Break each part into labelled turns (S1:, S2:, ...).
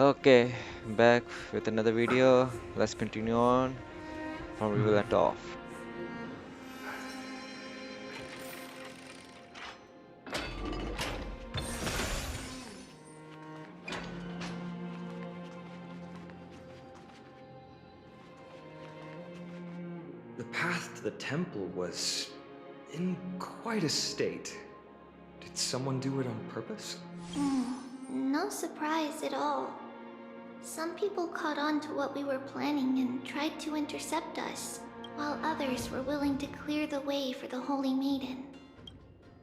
S1: Okay, back with another video. Let's continue on from where we left off.
S2: The path to the temple was in quite a state. Did someone do it on purpose?
S3: No surprise at all. Some people caught on to what we were planning and tried to intercept us, while others were willing to clear the way for the Holy Maiden.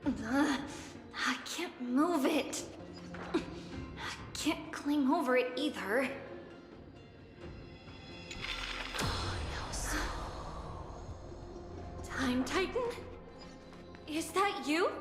S4: I can't move it. I can't climb over it either. Time Titan? Is that you?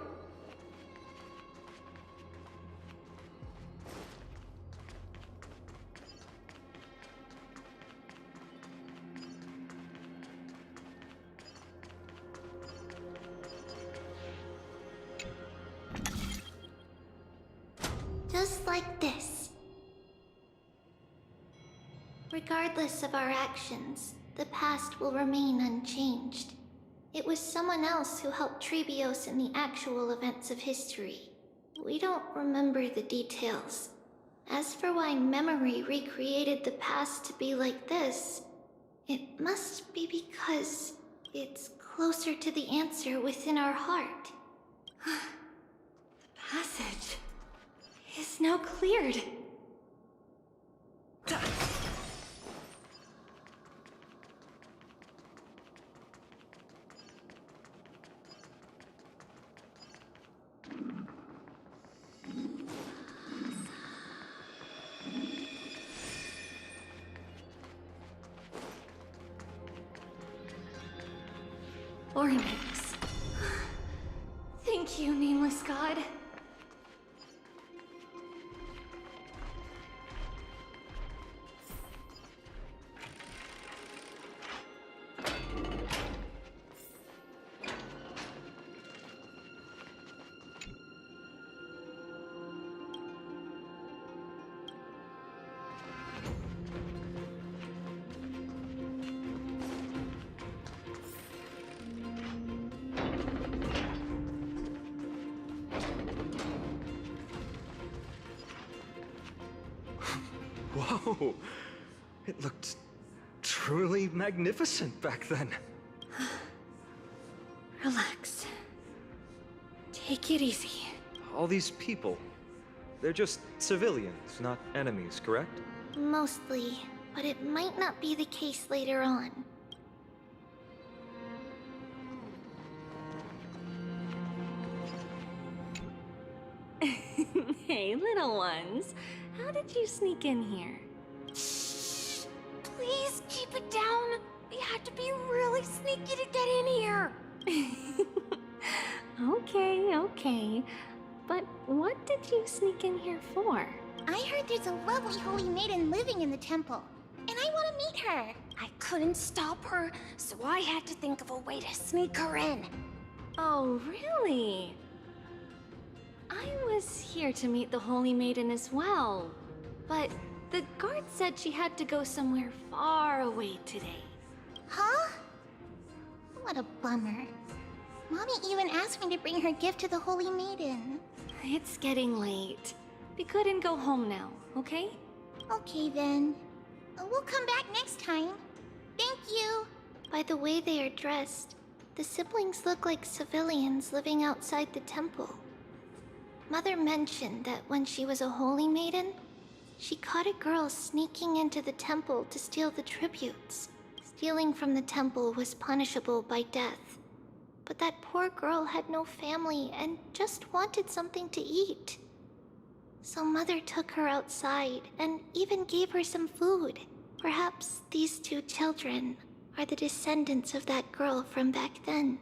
S3: Just like this. Regardless of our actions, the past will remain unchanged. It was someone else who helped Trebios in the actual events of history. We don't remember the details. As for why memory recreated the past to be like this, it must be because it's closer to the answer within our heart.
S4: The passage is now cleared. Ornaments. Thank you, nameless god.
S2: Whoa! It looked truly magnificent back then.
S4: Relax. Take it easy.
S2: All these people, they're just civilians, not enemies, correct?
S3: Mostly, but it might not be the case later on.
S4: Hey, little ones. How did you sneak in here?
S5: Shh! Please keep it down. We had to be really sneaky to get in here.
S4: Okay. But what did you sneak in here for?
S5: I heard there's a lovely holy maiden living in the temple, and I want to meet her. I couldn't stop her, so I had to think of a way to sneak her in.
S4: Oh, really? I was here to meet the Holy Maiden as well, but the guard said she had to go somewhere far away today.
S5: Huh? What a bummer. Mommy even asked me to bring her gift to the holy maiden.
S4: It's getting late. Be good and go home now, okay?
S5: Okay then. We'll come back next time. Thank you.
S3: By the way they are dressed, the siblings look like civilians living outside the temple. Mother mentioned that when she was a holy maiden, she caught a girl sneaking into the temple to steal the tributes. Stealing from the temple was punishable by death. But that poor girl had no family and just wanted something to eat. So Mother took her outside and even gave her some food. Perhaps these two children are the descendants of that girl from back then.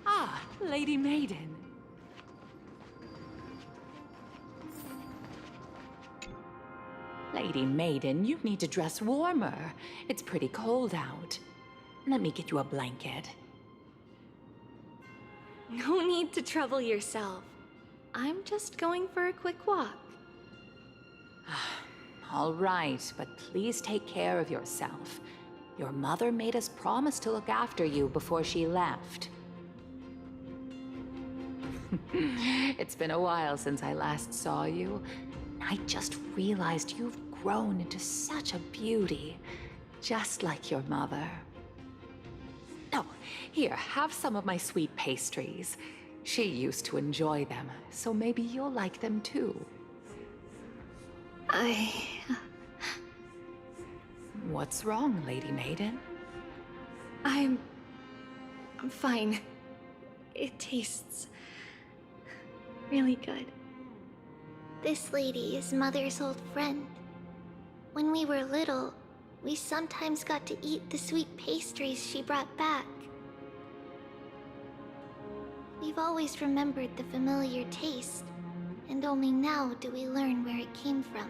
S6: Ah, Lady Maiden. Lady Maiden, you need to dress warmer. It's pretty cold out. Let me get you a blanket.
S4: No need to trouble yourself. I'm just going for a quick walk.
S6: All right, but please take care of yourself. Your mother made us promise to look after you before she left. It's been a while since I last saw you. I just realized you've grown into such a beauty, just like your mother. Oh, here, have some of my sweet pastries. She used to enjoy them, so maybe you'll like them too. What's wrong, Lady Maiden?
S4: I'm fine. It tastes really good.
S3: This lady is Mother's old friend. When we were little, we sometimes got to eat the sweet pastries she brought back. We've always remembered the familiar taste, and only now do we learn where it came from.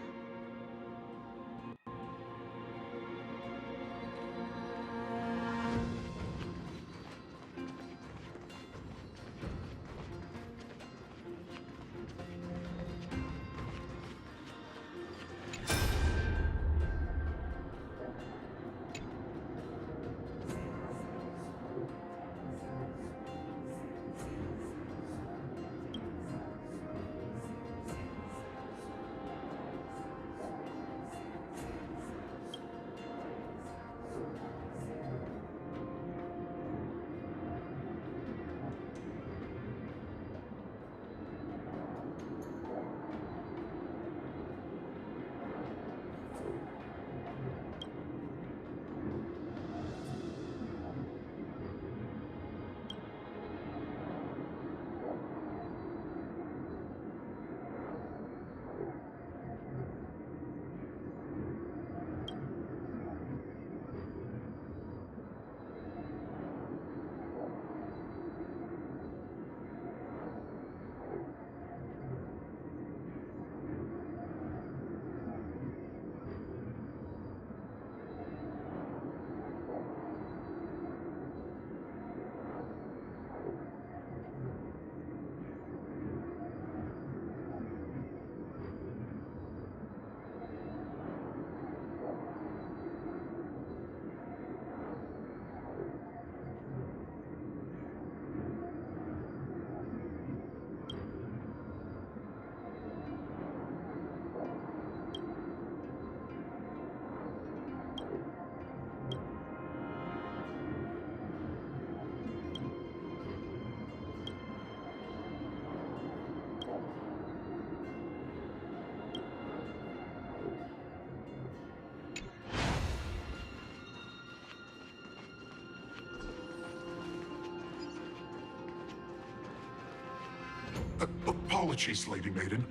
S7: Apologies, Lady Maiden,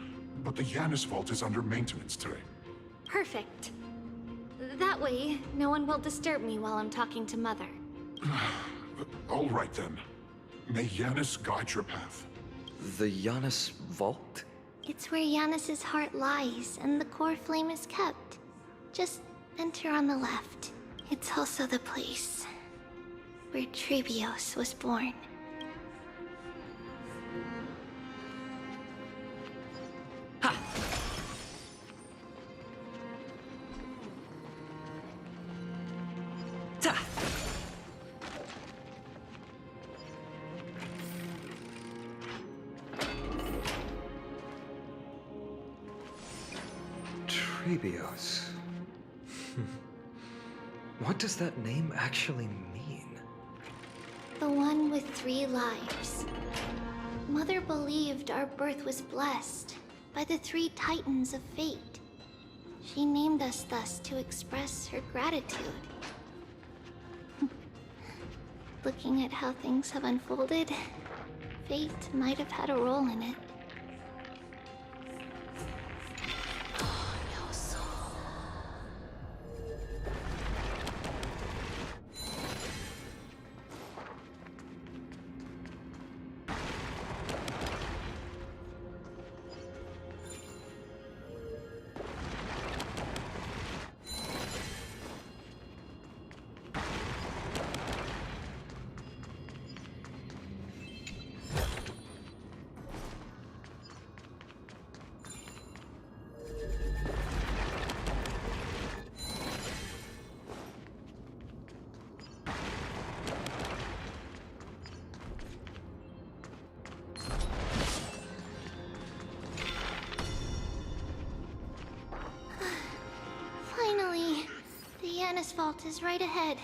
S7: but the Janus Vault is under maintenance today.
S4: Perfect. That way, no one will disturb me while I'm talking to Mother.
S7: All right then. May Janus guide your path.
S2: The Janus Vault?
S3: It's where Janus's heart lies and the core flame is kept. Just enter on the left. It's also the place where Trebios was born.
S2: Trebios. What does that name actually mean?
S3: The one with 3 lives. Mother believed our birth was blessed by the 3 titans of fate. She named us thus to express her gratitude. Looking at how things have unfolded, fate might have had a role in it. Yanis vault is right ahead.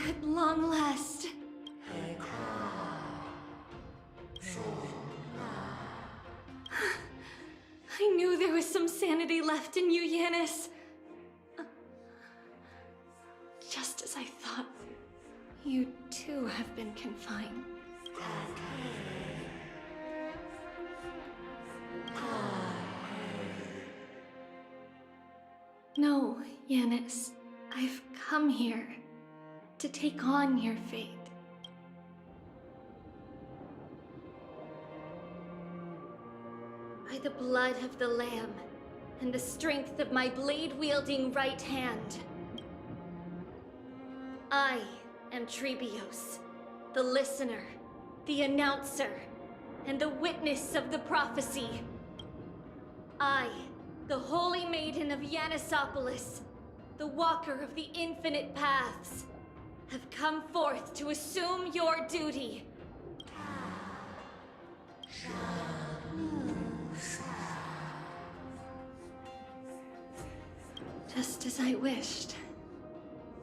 S4: At long last. I knew there was some sanity left in you, Yanis. Just as I thought, you too have been confined. No, Yanis. I've come here to take on your fate. By the blood of the Lamb and the strength of my blade-wielding right hand, I am Trebios, the listener, the announcer, and the witness of the prophecy. I, the Holy Maiden of Yanisopolis, the Walker of the Infinite Paths, have come forth to assume your duty. Just as I wished.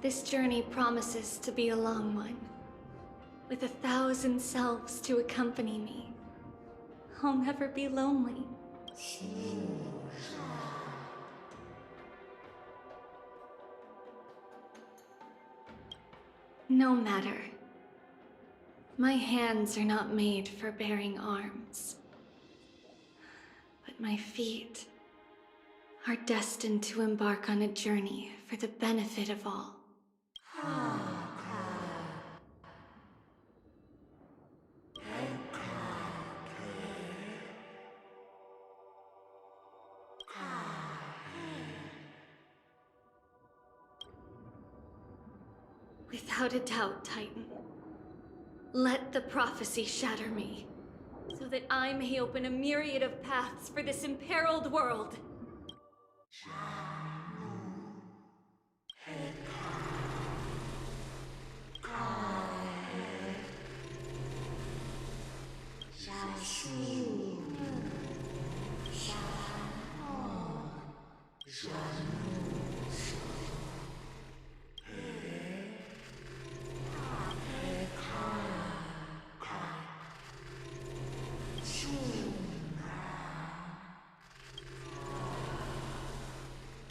S4: This journey promises to be a long one, with 1,000 selves to accompany me. I'll never be lonely. No matter. My hands are not made for bearing arms. But my feet are destined to embark on a journey for the benefit of all. Without a doubt, Titan. Let the prophecy shatter me, so that I may open a myriad of paths for this imperiled world.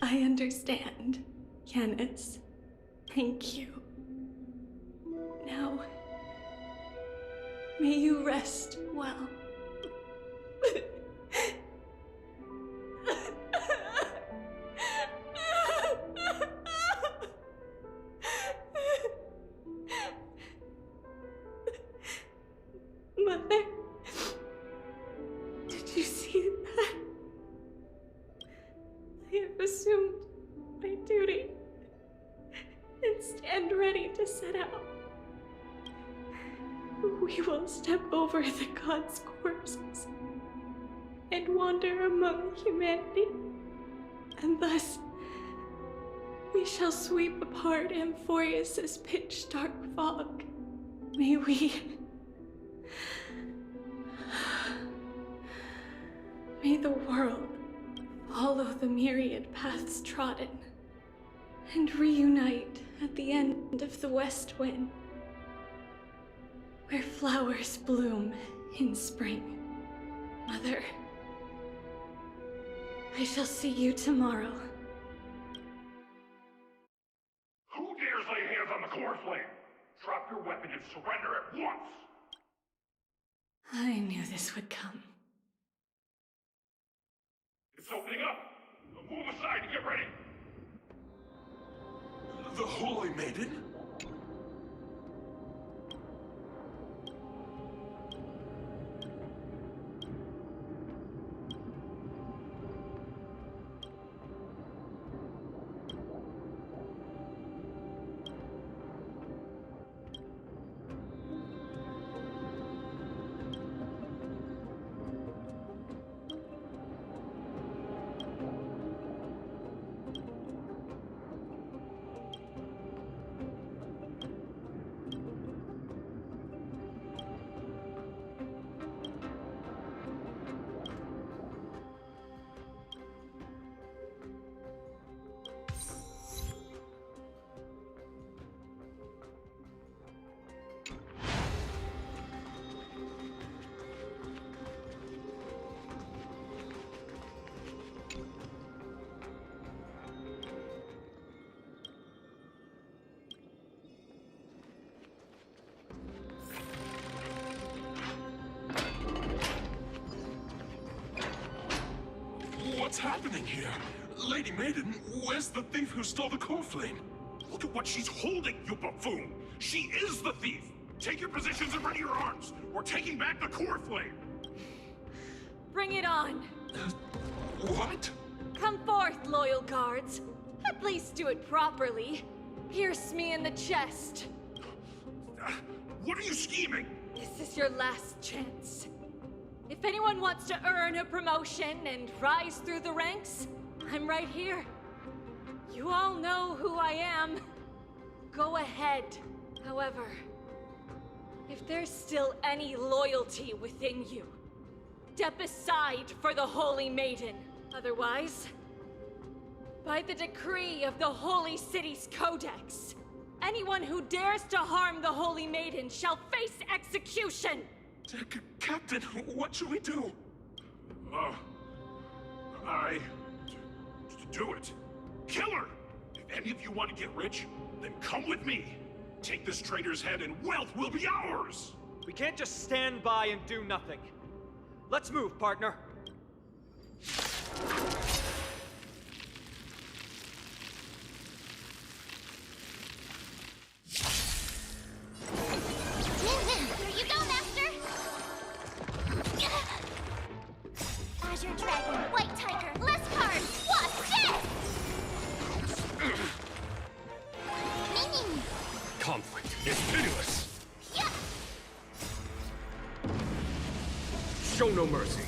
S4: I understand, Yanis. Thank you. Now, may you rest well. Mother, did you see that? I have assumed my duty and stand ready to set out. We will step over the gods' corpses and wander among humanity, and thus we shall sweep apart Amphoreus' pitch-dark fog. May the world follow the myriad paths trodden and reunite at the end of the west wind, where flowers bloom in spring. Mother, I shall see you tomorrow.
S7: Who dares lay hands on the core flame? Drop your weapon and surrender at once!
S4: I knew this would come.
S7: It's opening up! Move aside and get ready! The Holy Maiden? What's happening here? Lady Maiden, where's the thief who stole the core flame? Look at what she's holding, you buffoon! She is the thief! Take your positions and ready your arms! We're taking back the core flame!
S4: Bring it on!
S7: What?
S4: Come forth, loyal guards. At least do it properly. Pierce me in the chest.
S7: What are you scheming?
S4: This is your last chance. If anyone wants to earn a promotion and rise through the ranks, I'm right here. You all know who I am. Go ahead. However, if there's still any loyalty within you, step aside for the Holy Maiden. Otherwise, by the decree of the Holy City's Codex, anyone who dares to harm the Holy Maiden shall face execution!
S7: Captain, what should we do? Do it. Kill her! If any of you want to get rich, then come with me. Take this traitor's head and wealth will be ours!
S8: We can't just stand by and do nothing. Let's move, partner.
S5: Here you go, Master! Azure Dragon, White Tiger, less cards! What's this? Meaning!
S7: Conflict is pitiless!
S5: Yeah!
S2: Show no mercy.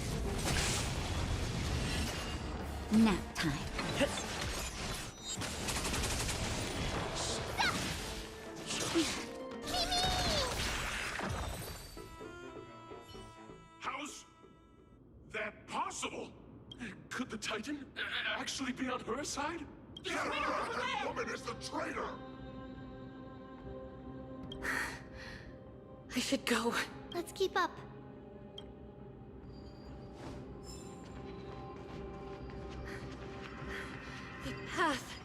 S9: Nap time.
S7: How's that possible? Could the Titan actually be on her side? Get her! That woman is the traitor!
S4: I should go.
S3: Let's keep up.
S4: The path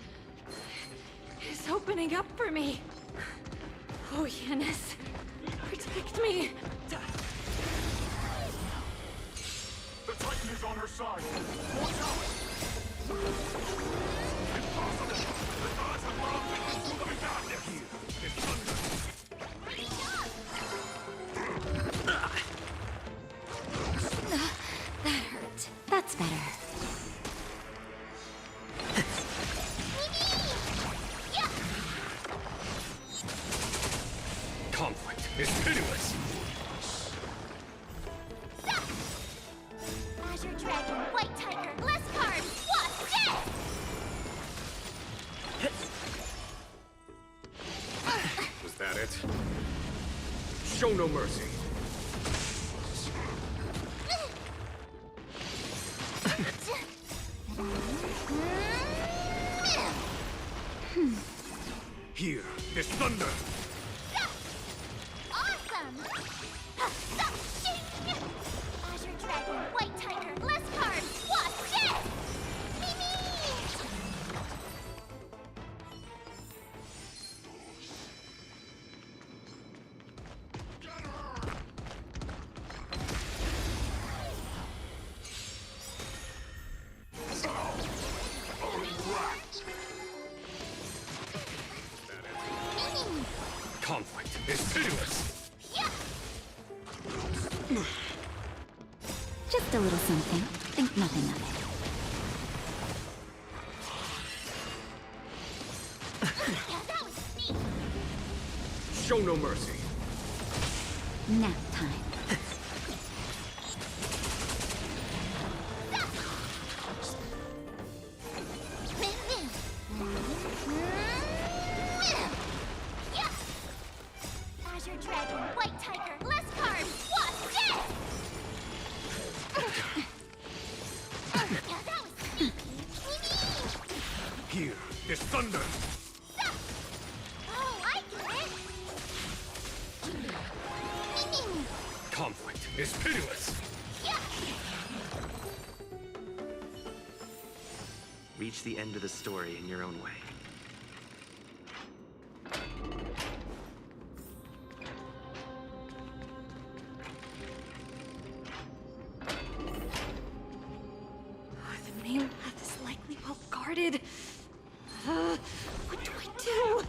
S4: is opening up for me. Oh, Yanis, protect me.
S7: The Titan is on her side! Watch out! Impossible! The gods have loved me! Let me back this! It's thunder!
S9: That hurt. That's better.
S2: Conflict is pitiless.
S5: Azure Dragon, White Tiger, less cards! What's this?
S2: Was that it? Show no mercy. Here, this thunder.
S5: Awesome! Azure Dragon, White Tiger, less cards! What's this? Mimi!
S2: Conflict is pitiless.
S9: Just a little something. Think nothing of
S5: That was sneaky!
S2: Show no mercy.
S9: it. Nap time.
S5: Azure Dragon, White Tiger, less cards! What's this? That was sneaky!
S2: Here, this thunder.
S5: Oh, I get it!
S2: Conflict is pitiless.
S10: Reach the end of the story in your own way.
S4: The name started. What do I do?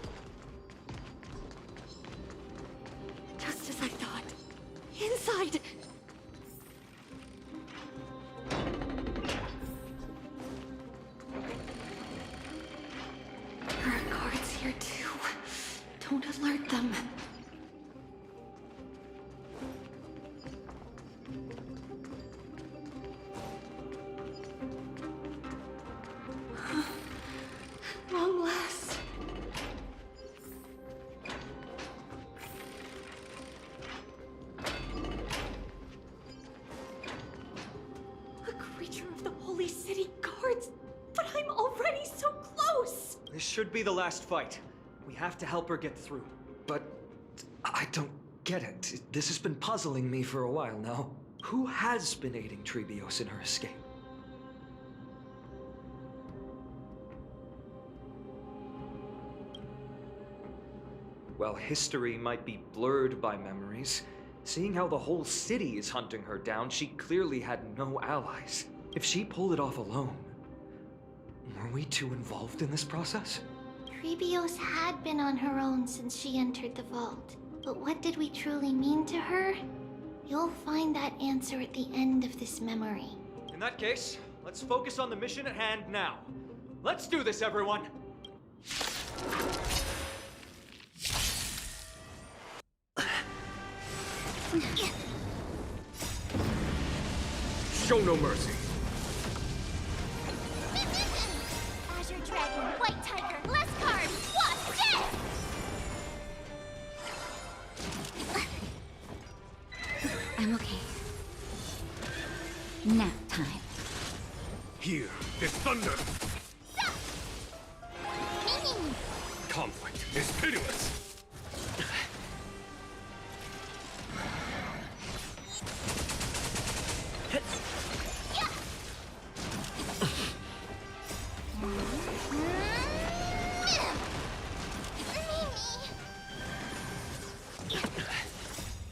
S4: Just as I thought. Inside! There are guards here too. Don't alert them. Long last. A creature of the Holy City Guards, but I'm already so close!
S8: This should be the last fight. We have to help her get through.
S2: But I don't get it. This has been puzzling me for a while now. Who has been aiding Trebios in her escape? Well, history might be blurred by memories. Seeing how the whole city is hunting her down, she clearly had no allies. If she pulled it off alone, were we too involved in this process?
S3: Trebios had been on her own since she entered the vault. But what did we truly mean to her? You'll find that answer at the end of this memory.
S8: In that case, let's focus on the mission at hand now. Let's do this, everyone!
S7: Show no mercy.
S5: Azure Dragon, White Tiger, less cards, Wasp, death!
S9: I'm okay. Nap time.
S7: Here is thunder.
S5: Ming!
S7: Conflict is pitiless.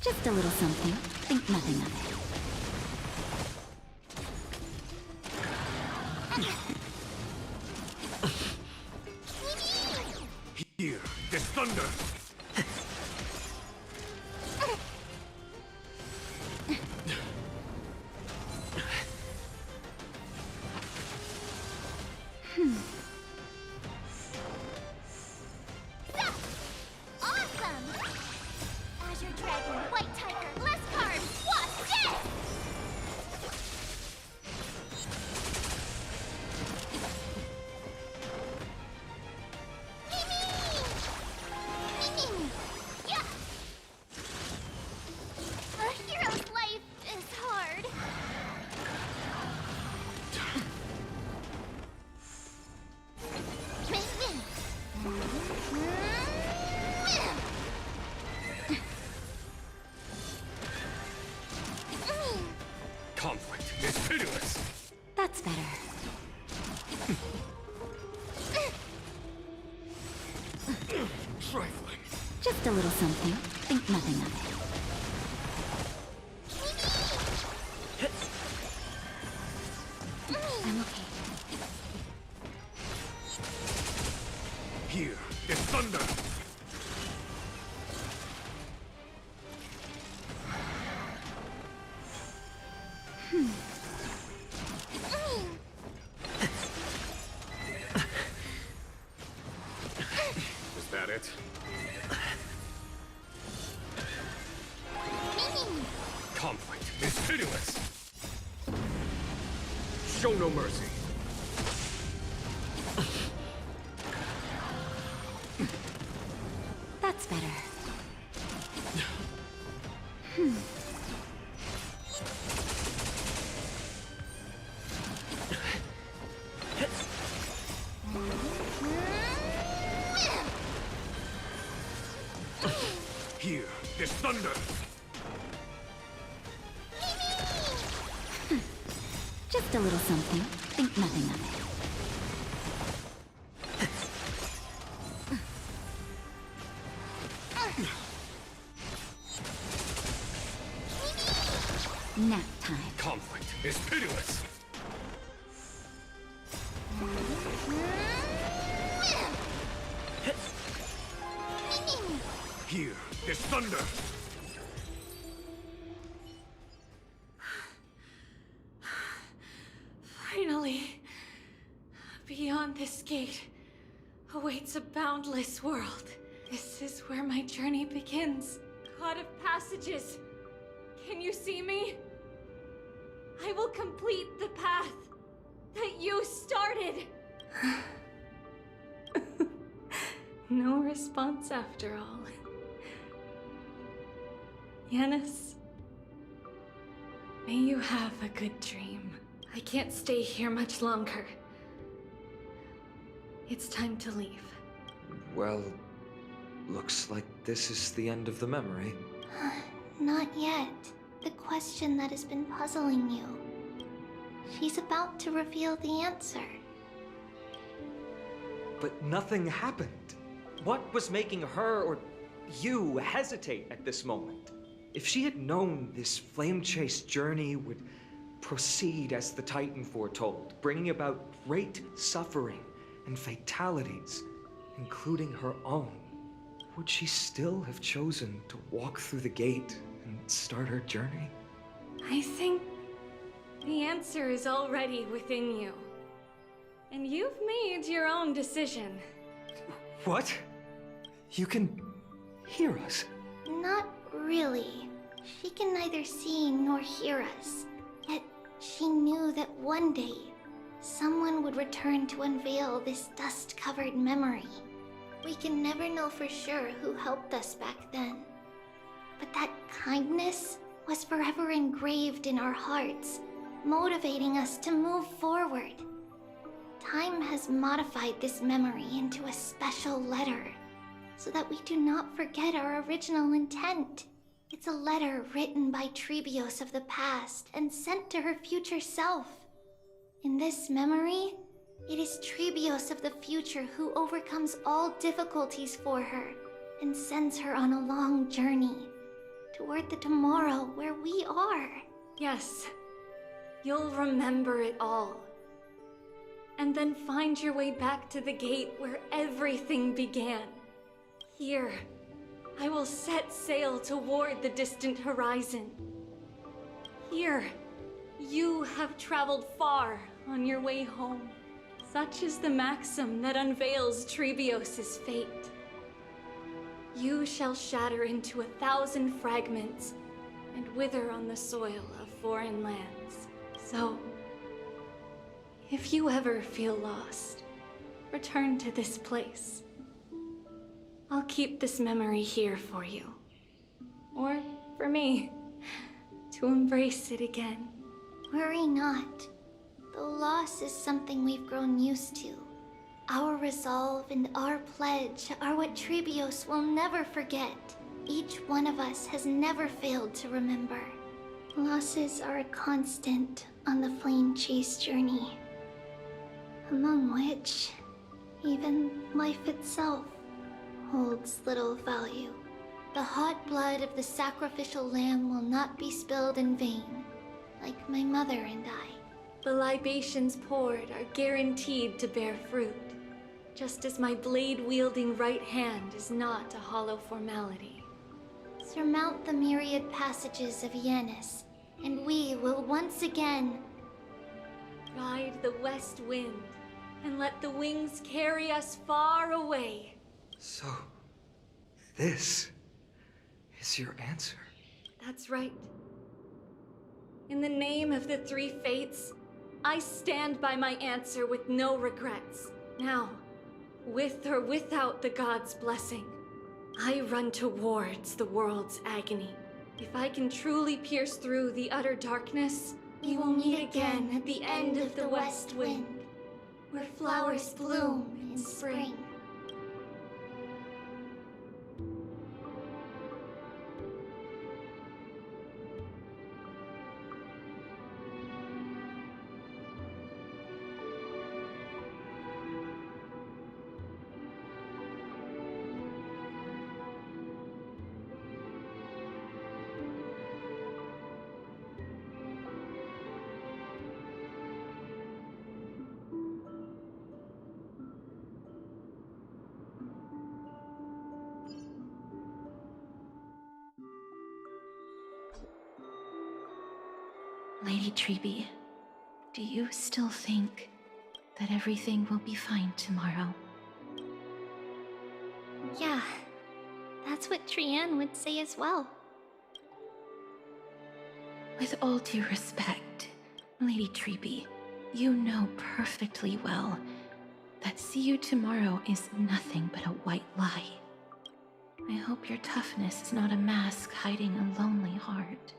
S9: Just a little something. Think nothing of it.
S7: Here is thunder.
S5: Awesome! Azure Dragon, White Tiger, less cards, Wasp, death! Ming! Yeah! A hero's life is hard. Ming!
S7: Conflict is pitiless.
S9: That's better.
S7: Trifling.
S9: Just a little something. Think nothing of it. I'm okay.
S7: Here is thunder. Is that it? Conflict is pitiless. Show no mercy.
S9: That's better.
S7: Here is thunder.
S9: Just a little something. Think nothing of it. Nap time.
S7: Conflict is pitiless. Here, this thunder!
S4: Finally, beyond this gate awaits a boundless world. This is where my journey begins. God of passages, can you see me? I will complete the path that you started. No response after all. Yanis, may you have a good dream. I can't stay here much longer. It's time to leave.
S2: Well, looks like this is the end of the memory.
S3: Not yet. The question that has been puzzling you. She's about to reveal the answer.
S2: But nothing happened. What was making her or you hesitate at this moment? If she had known this flame chase journey would proceed as the Titan foretold, bringing about great suffering and fatalities, including her own, would she still have chosen to walk through the gate and start her journey?
S4: I think the answer is already within you. And you've made your own decision.
S2: What? You can hear us?
S3: Not really. She can neither see nor hear us. Yet she knew that one day, someone would return to unveil this dust-covered memory. We can never know for sure who helped us back then. But that kindness was forever engraved in our hearts, motivating us to move forward. Time has modified this memory into a special letter, so that we do not forget our original intent. It's a letter written by Trebios of the past and sent to her future self. In this memory, it is Trebios of the future who overcomes all difficulties for her and sends her on a long journey toward the tomorrow where we are.
S4: Yes, you'll remember it all. And then find your way back to the gate where everything began. Here, I will set sail toward the distant horizon. Here, you have traveled far on your way home. Such is the maxim that unveils Trebios' fate. You shall shatter into 1,000 fragments and wither on the soil of foreign lands. So, if you ever feel lost, return to this place. I'll keep this memory here for you. Or for me, to embrace it again.
S3: Worry not. The loss is something we've grown used to. Our resolve and our pledge are what Trebios will never forget. Each one of us has never failed to remember. Losses are a constant on the flame chase journey, among which even life itself holds little value. The hot blood of the sacrificial lamb will not be spilled in vain, like my mother and I.
S4: The libations poured are guaranteed to bear fruit, just as my blade-wielding right hand is not a hollow formality.
S3: Surmount the myriad passages of Yanis, and we will once again
S4: ride the west wind and let the wings carry us far away.
S2: So, this is your answer?
S4: That's right. In the name of the three fates, I stand by my answer with no regrets. Now, with or without the gods' blessing, I run towards the world's agony. If I can truly pierce through the utter darkness,
S3: we will meet again at the end of the west wind, where flowers bloom in spring.
S9: Lady Treby, do you still think that everything will be fine tomorrow?
S3: Yeah, that's what Trianne would say as well.
S9: With all due respect, Lady Treby, you know perfectly well that see you tomorrow is nothing but a white lie. I hope your toughness is not a mask hiding a lonely heart.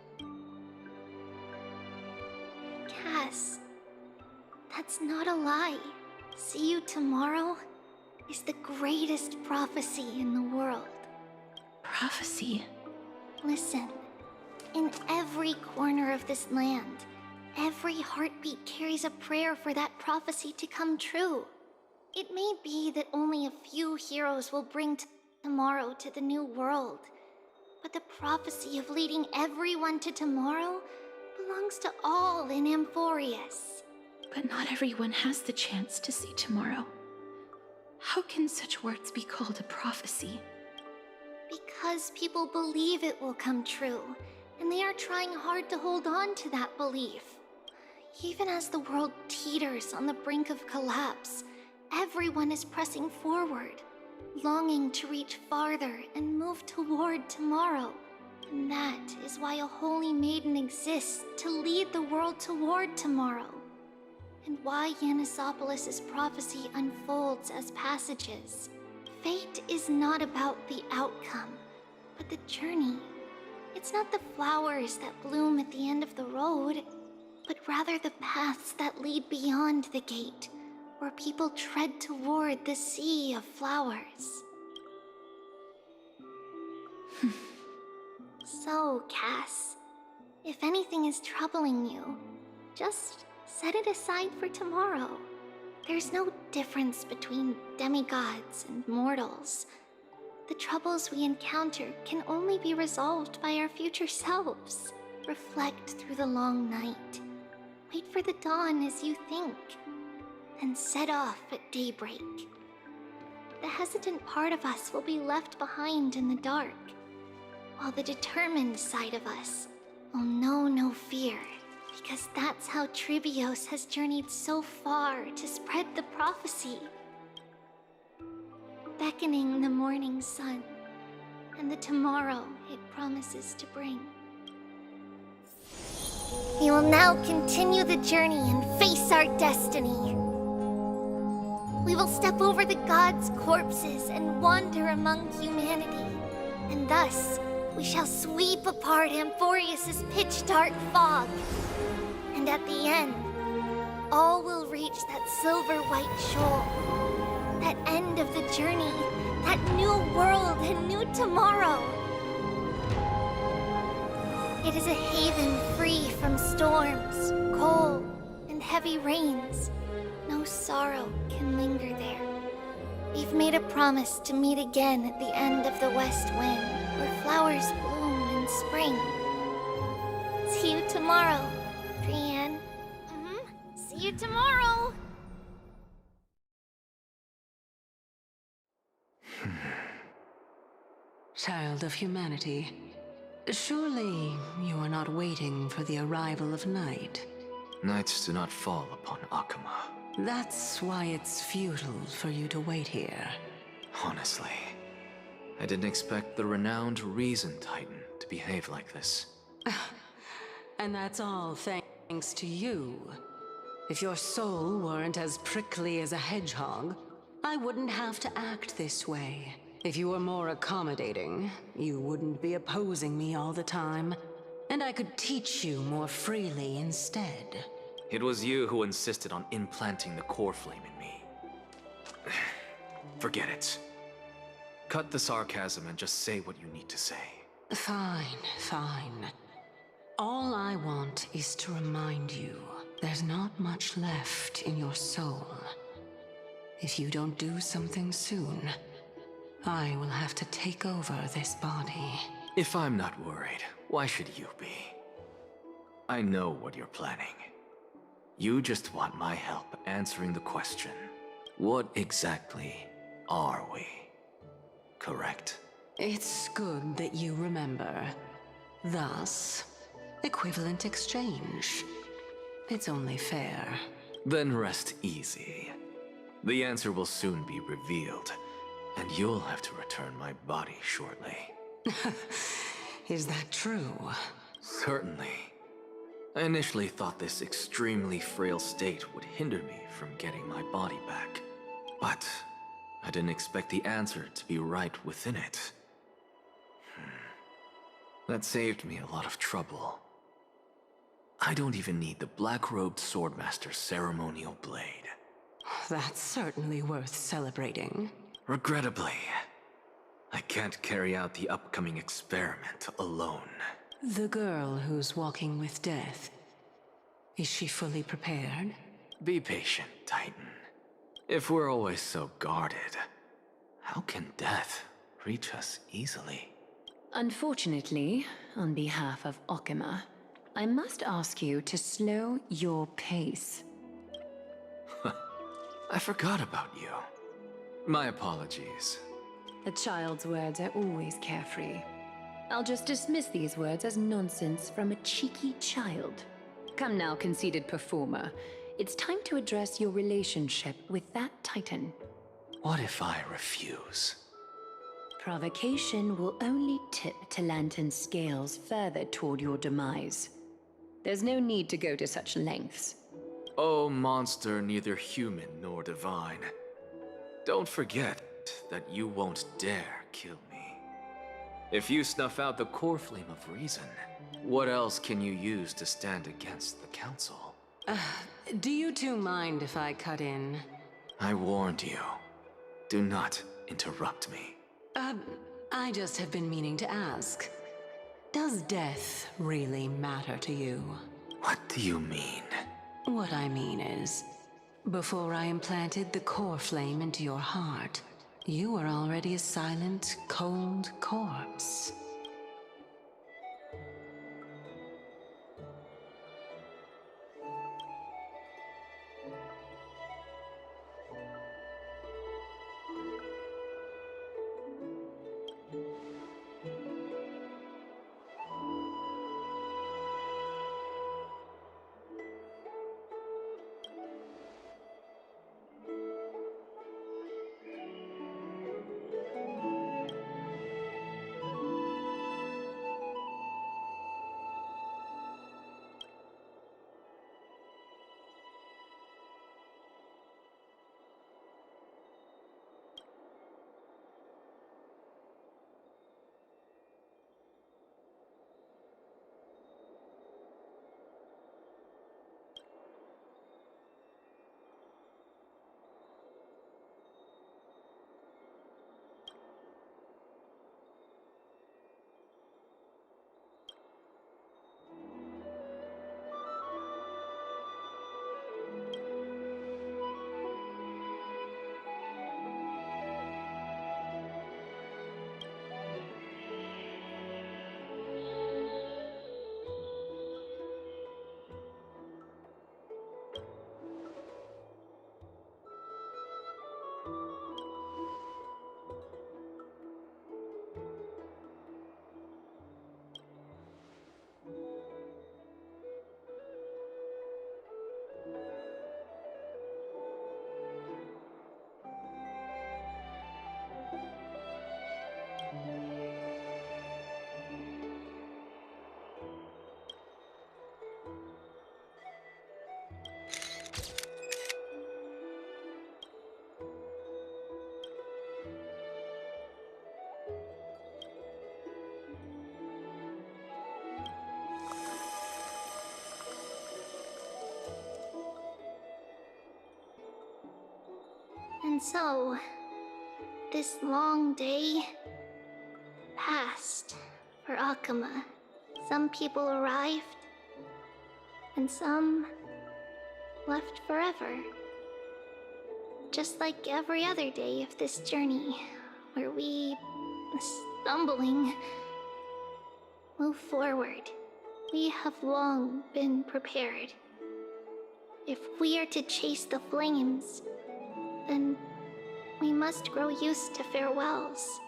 S3: Cass, that's not a lie. See you tomorrow is the greatest prophecy in the world.
S9: Prophecy?
S3: Listen, in every corner of this land, every heartbeat carries a prayer for that prophecy to come true. It may be that only a few heroes will bring tomorrow to the new world, but the prophecy of leading everyone to tomorrow belongs to all in Amphoreus.
S9: But not everyone has the chance to see tomorrow. How can such words be called a prophecy?
S3: Because people believe it will come true, and they are trying hard to hold on to that belief. Even as the world teeters on the brink of collapse, everyone is pressing forward, longing to reach farther and move toward tomorrow. And that is why a holy maiden exists to lead the world toward tomorrow. And why Yanisopolis' prophecy unfolds as passages. Fate is not about the outcome, but the journey. It's not the flowers that bloom at the end of the road, but rather the paths that lead beyond the gate, where people tread toward the sea of flowers. So, Cass, if anything is troubling you, just set it aside for tomorrow. There's no difference between demigods and mortals. The troubles we encounter can only be resolved by our future selves. Reflect through the long night. Wait for the dawn as you think, and set off at daybreak. The hesitant part of us will be left behind in the dark, while the determined side of us will know no fear, because that's how Tribios has journeyed so far to spread the prophecy. Beckoning the morning sun, and the tomorrow it promises to bring. We will now continue the journey and face our destiny. We will step over the gods' corpses and wander among humanity, and thus we shall sweep apart Amphoreus' pitch-dark fog. And at the end, all will reach that silver-white shoal. That end of the journey, that new world and new tomorrow. It is a haven free from storms, cold, and heavy rains. No sorrow can linger there. We've made a promise to meet again at the end of the west wind, where flowers bloom in spring. See you tomorrow, Trianne. See you tomorrow!
S11: Child of humanity, surely you are not waiting for the arrival of night.
S2: Nights do not fall upon Akama.
S11: That's why it's futile for you to wait here.
S2: Honestly, I didn't expect the renowned Reason Titan to behave like this.
S11: And that's all thanks to you. If your soul weren't as prickly as a hedgehog, I wouldn't have to act this way. If you were more accommodating, you wouldn't be opposing me all the time, and I could teach you more freely instead.
S2: It was you who insisted on implanting the core flame in me. Forget it. Cut the sarcasm and just say what you need to say.
S11: Fine, fine. All I want is to remind you, there's not much left in your soul. If you don't do something soon, I will have to take over this body.
S2: If I'm not worried, why should you be? I know what you're planning. You just want my help answering the question. What exactly are we? Correct?
S11: It's good that you remember. Thus, equivalent exchange. It's only fair.
S12: Then rest easy. The answer will soon be revealed, and you'll have to return my body shortly.
S11: Is that true?
S12: Certainly. I initially thought this extremely frail state would hinder me from getting my body back. But I didn't expect the answer to be right within it. That saved me a lot of trouble. I don't even need the black-robed swordmaster's ceremonial blade.
S11: That's certainly worth celebrating.
S12: Regrettably, I can't carry out the upcoming experiment alone.
S11: The girl who's walking with death, is she fully prepared?
S12: Be patient, Titan. If we're always so guarded, how can death reach us easily?
S6: Unfortunately, on behalf of Okima, I must ask you to slow your pace.
S12: I forgot about you. My apologies.
S6: A child's words are always carefree. I'll just dismiss these words as nonsense from a cheeky child. Come now, conceited performer. It's time to address your relationship with that Titan.
S12: What if I refuse?
S6: Provocation will only tip Talantan's scales further toward your demise. There's no need to go to such lengths.
S12: Oh, monster neither human nor divine. Don't forget that you won't dare kill me. If you snuff out the core flame of reason, what else can you use to stand against the Council?
S11: Do you two mind if I cut in?
S12: I warned you. Do not interrupt me.
S11: I just have been meaning to ask. Does death really matter to you?
S12: What do you mean?
S11: What I mean is, before I implanted the core flame into your heart, you were already a silent, cold corpse.
S3: And so, this long day passed for Akuma. Some people arrived, and some left forever. Just like every other day of this journey, where we, stumbling, move forward. We have long been prepared. If we are to chase the flames, then we must grow used to farewells.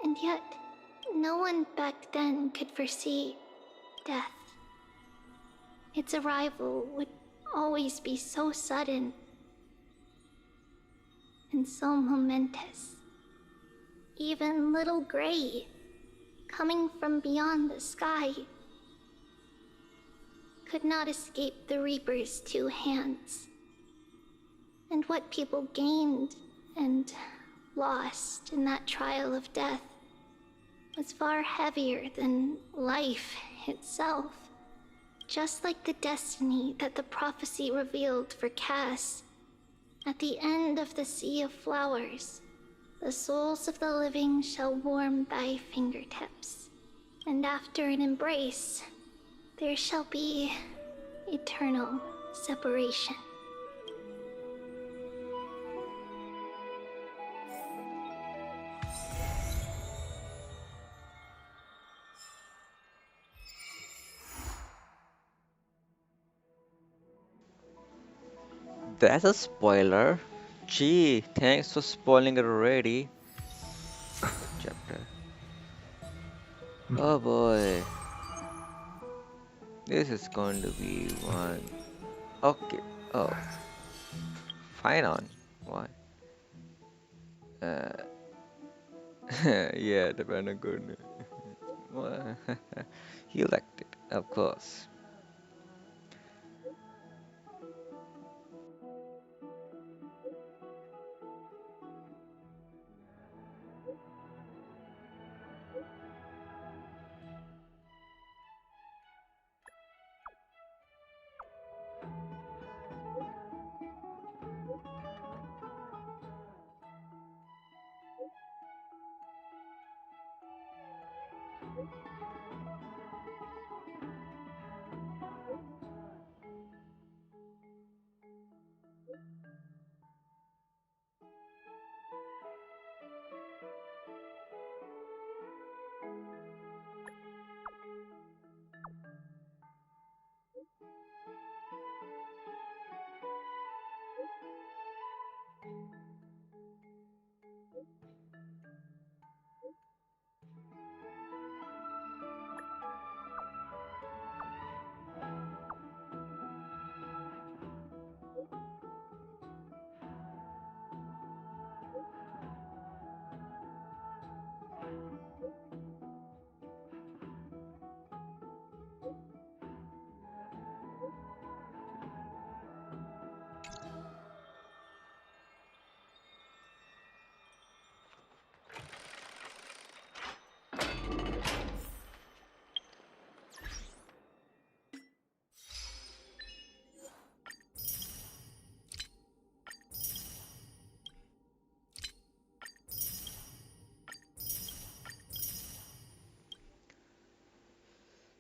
S3: And yet, no one back then could foresee death. Its arrival would always be so sudden and so momentous. Even little Gray, coming from beyond the sky, could not escape the Reaper's two hands. And what people gained and lost in that trial of death was far heavier than life itself. Just like the destiny that the prophecy revealed for Cass, at the end of the Sea of Flowers, the souls of the living shall warm thy fingertips, and after an embrace, there shall be eternal separation.
S1: That's a spoiler. Gee, thanks for spoiling it already. Chapter. Oh boy. This is going to be one. Okay. Oh, fine on. Why? Uh, yeah, the banner good. Well, you liked it, of course.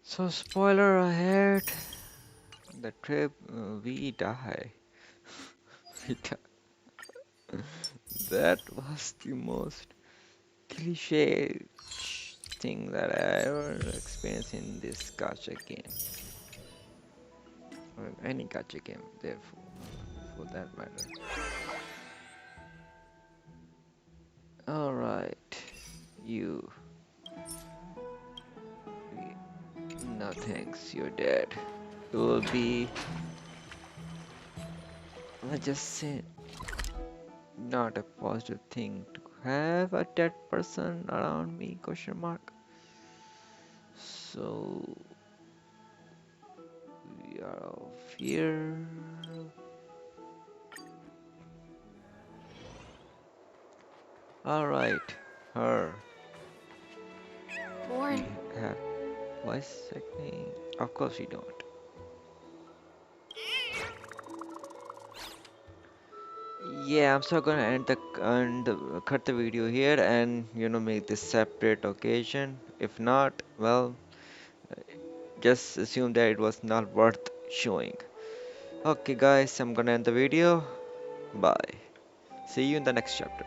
S1: So, spoiler ahead. The trip, we die. We die. That was the most cliche thing that I ever experienced in this gacha game, or any gacha game, therefore, for that matter. Alright, you. No thanks, you're dead. It will be, let's just say, not a positive thing to have a dead person around me, question mark. So, we are of here. Alright, her.
S4: Born.
S1: We have voice acting. Of course we don't. Yeah, I'm still gonna cut the video here and make this separate occasion. If not, well, just assume that it was not worth showing. Okay guys, I'm gonna end the video. Bye. See you in the next chapter.